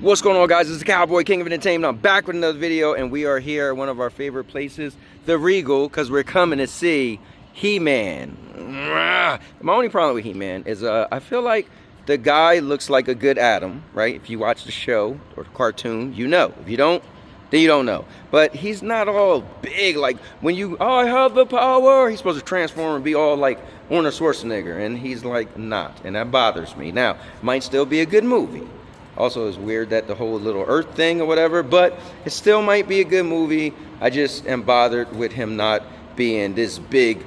What's going on, guys? It's the Cowboy King of Entertainment. I'm back with another video, and we are here at one of our favorite places, the Regal, because we're coming to see He-Man. My only problem with He-Man is I feel like the guy looks like a good Adam, right? If you watch the show or the cartoon, you know. If you don't, then you don't know. But he's not all big, like when I have the power. He's supposed to transform and be all like Arnold Schwarzenegger, and he's like not, and that bothers me. Now, might still be a good movie. Also, it's weird that the whole little Earth thing or whatever, but it still might be a good movie. I just am bothered with him not being this big,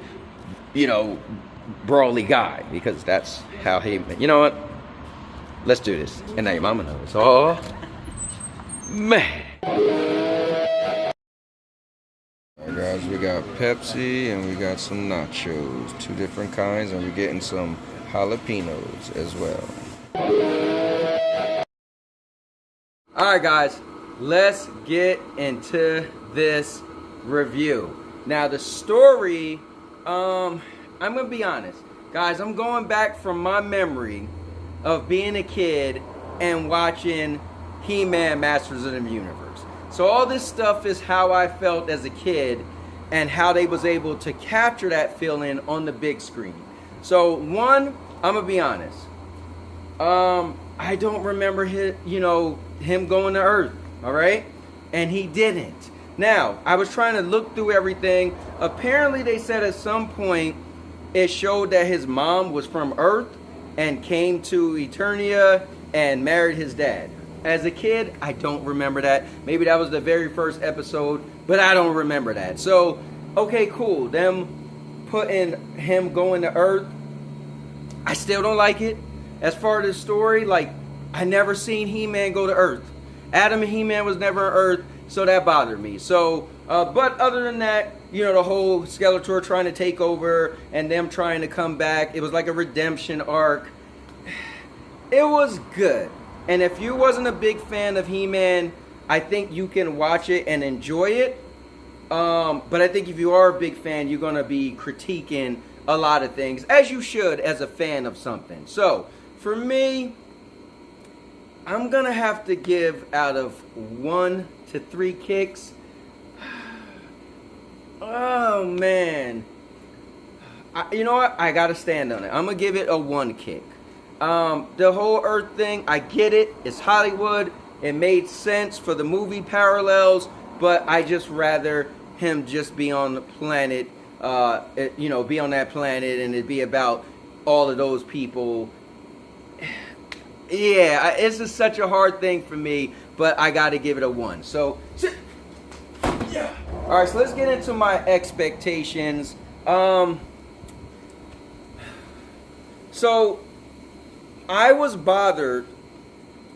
brawly guy, because that's how he, you know what? Let's do this. And now your mama knows. Oh, man. Alright, guys, we got Pepsi and we got some nachos, two different kinds, and we're getting some jalapenos as well. Alright, guys, let's get into this review. Now, the story, I'm gonna be honest, guys, I'm going back from my memory of being a kid and watching He-Man Masters of the Universe. So all this stuff is how I felt as a kid and how they was able to capture that feeling on the big screen. So one, I'm gonna be honest, I don't remember him going to Earth, all right? And he didn't. Now, I was trying to look through everything. Apparently, they said at some point it showed that his mom was from Earth and came to Eternia and married his dad. As a kid, I don't remember that. Maybe that was the very first episode, but I don't remember that. So, okay, cool. Them putting him going to Earth, I still don't like it. As far as the story, I never seen He-Man go to Earth. Adam and He-Man was never on Earth, so that bothered me. So, but other than that, the whole Skeletor trying to take over and them trying to come back, it was like a redemption arc. It was good. And if you wasn't a big fan of He-Man, I think you can watch it and enjoy it. But I think if you are a big fan, you're going to be critiquing a lot of things, as you should as a fan of something. So, for me, I'm going to have to give out of 1 to 3 kicks. Oh, man. You know what? I got to stand on it. I'm going to give it a 1 kick. The whole Earth thing, I get it. It's Hollywood. It made sense for the movie parallels, but I just rather him just be on the planet, be on that planet, and it be about all of those people. Yeah, it's just such a hard thing for me, but I got to give it a 1. So, yeah. All right, so let's get into my expectations. So, I was bothered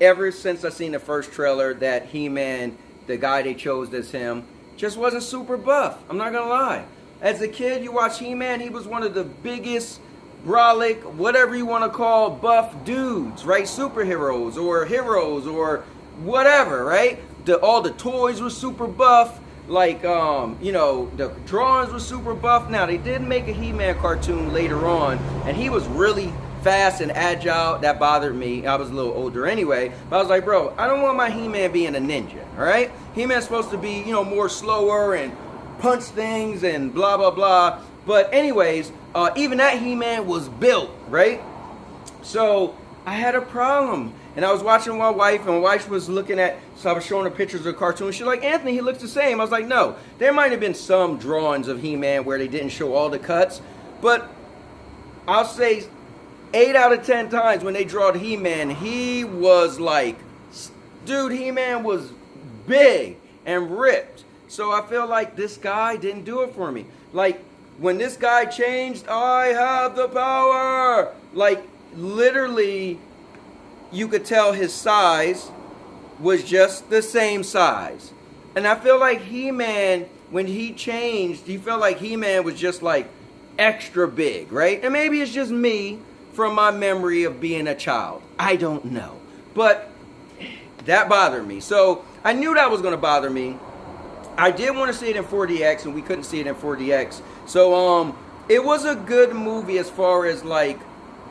ever since I seen the first trailer that He-Man, the guy they chose as him, just wasn't super buff. I'm not going to lie. As a kid, you watch He-Man, he was one of the biggest, brolic, whatever you want to call, buff dudes, right? Superheroes or heroes or whatever, right? All the toys were super buff. The drawings were super buff. Now, they did make a He-Man cartoon later on, and he was really fast and agile. That bothered me. I was a little older anyway. But I was like, bro, I don't want my He-Man being a ninja, all right? He-Man's supposed to be, more slower and punch things and blah, blah, blah. But anyways, even that He-Man was built, right? So I had a problem. And I was watching my wife, and my wife was looking at, so I was showing her pictures of the cartoon. She's like, Anthony, he looks the same. I was like, no. There might have been some drawings of He-Man where they didn't show all the cuts. But I'll say 8 out of 10 times when they drawed He-Man, he was like, dude, He-Man was big and ripped. So I feel like this guy didn't do it for me. Like, when this guy changed, I have the power. Like, literally, you could tell his size was just the same size. And I feel like He-Man, when he changed, you felt like He-Man was just like extra big, right? And maybe it's just me from my memory of being a child. I don't know. But that bothered me. So I knew that was going to bother me. I did want to see it in 4DX, and we couldn't see it in 4DX. So it was a good movie as far as like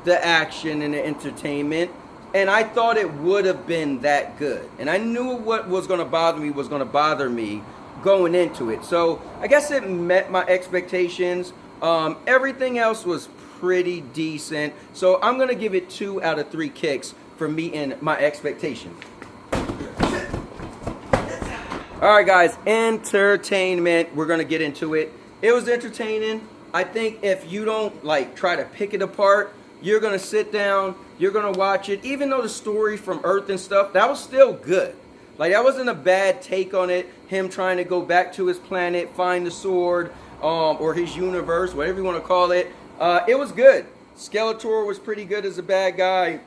the action and the entertainment. And I thought it would have been that good. And I knew what was going to bother me was going to bother me going into it. So I guess it met my expectations. Everything else was pretty decent. So I'm going to give it 2 out of 3 kicks for meeting my expectations. Alright guys, entertainment. We're going to get into it. It was entertaining. I think if you don't like try to pick it apart, you're going to sit down, you're going to watch it. Even though the story from Earth and stuff, that was still good. Like, that wasn't a bad take on it. Him trying to go back to his planet, find the sword, or his universe, whatever you want to call it. It was good. Skeletor was pretty good as a bad guy.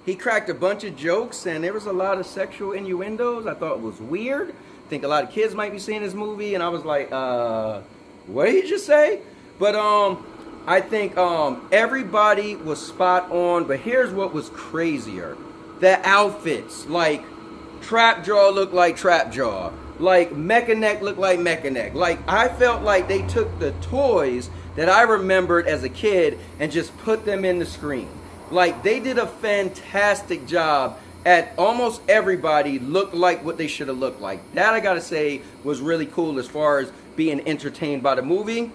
He cracked a bunch of jokes, and there was a lot of sexual innuendos. I thought it was weird. I think a lot of kids might be seeing this movie, and I was like, what did he just say? But, I think everybody was spot on, but here's what was crazier. The outfits, like Trap Jaw looked like Trap Jaw, like Mecha Neck looked like Mecha Neck. Like, I felt like they took the toys that I remembered as a kid and just put them in the screen. Like, they did a fantastic job at almost everybody looked like what they should have looked like. That, I gotta say, was really cool as far as being entertained by the movie.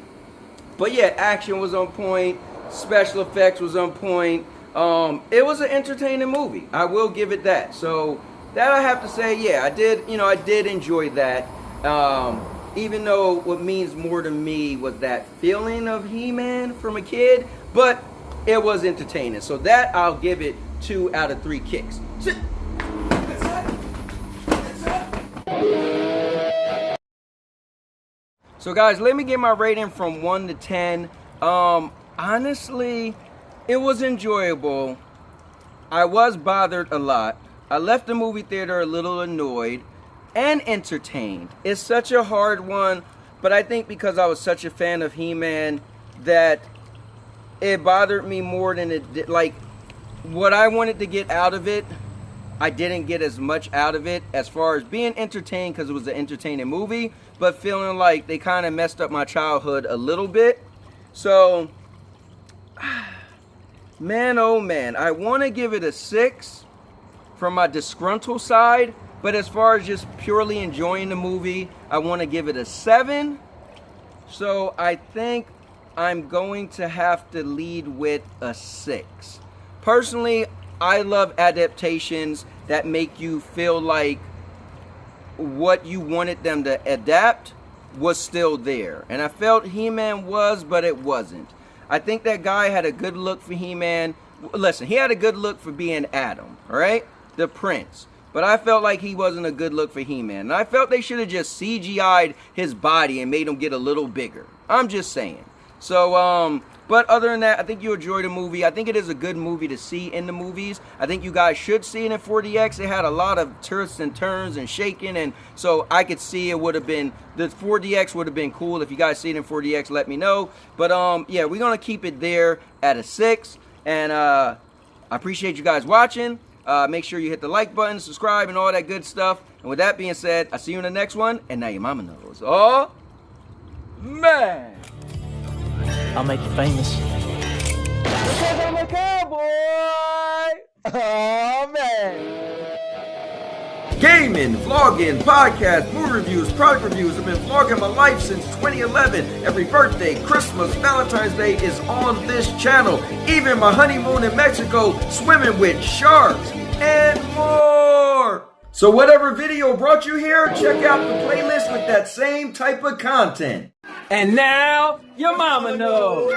But yeah, action was on point, special effects was on point. It was an entertaining movie. I will give it that. So that I have to say, yeah, I did enjoy that. Even though what means more to me was that feeling of He-Man from a kid, but it was entertaining. So that I'll give it 2 out of 3 kicks. Sit. So guys, let me get my rating from 1 to 10. Honestly, it was enjoyable. I was bothered a lot. I left the movie theater a little annoyed and entertained. It's such a hard one, but I think because I was such a fan of He-Man that it bothered me more than it did. Like, what I wanted to get out of it, I didn't get as much out of it as far as being entertained because it was an entertaining movie, but feeling like they kind of messed up my childhood a little bit. So, man, oh man, I want to give it a 6 from my disgruntled side, but as far as just purely enjoying the movie, I want to give it a 7. So I think I'm going to have to lead with a 6. Personally, I love adaptations that make you feel like what you wanted them to adapt was still there. And I felt He-Man was, but it wasn't. I think that guy had a good look for He-Man. Listen, he had a good look for being Adam, all right? The Prince. But I felt like he wasn't a good look for He-Man. And I felt they should have just CGI'd his body and made him get a little bigger. I'm just saying. So, but other than that, I think you enjoyed the movie. I think it is a good movie to see in the movies. I think you guys should see it in 4DX. It had a lot of twists and turns and shaking, and so I could see it would have been, the 4DX would have been cool. If you guys see it in 4DX, let me know. But yeah, we're gonna keep it there at a 6, and I appreciate you guys watching. Make sure you hit the like button, subscribe, and all that good stuff. And with that being said, I'll see you in the next one. And now your mama knows. Oh man! I'll make you famous. Because I'm a cowboy! Oh, man! Gaming, vlogging, podcast, movie reviews, product reviews. I've been vlogging my life since 2011. Every birthday, Christmas, Valentine's Day is on this channel. Even my honeymoon in Mexico, swimming with sharks, and more! So whatever video brought you here, check out the playlist with that same type of content. And now, your mama knows.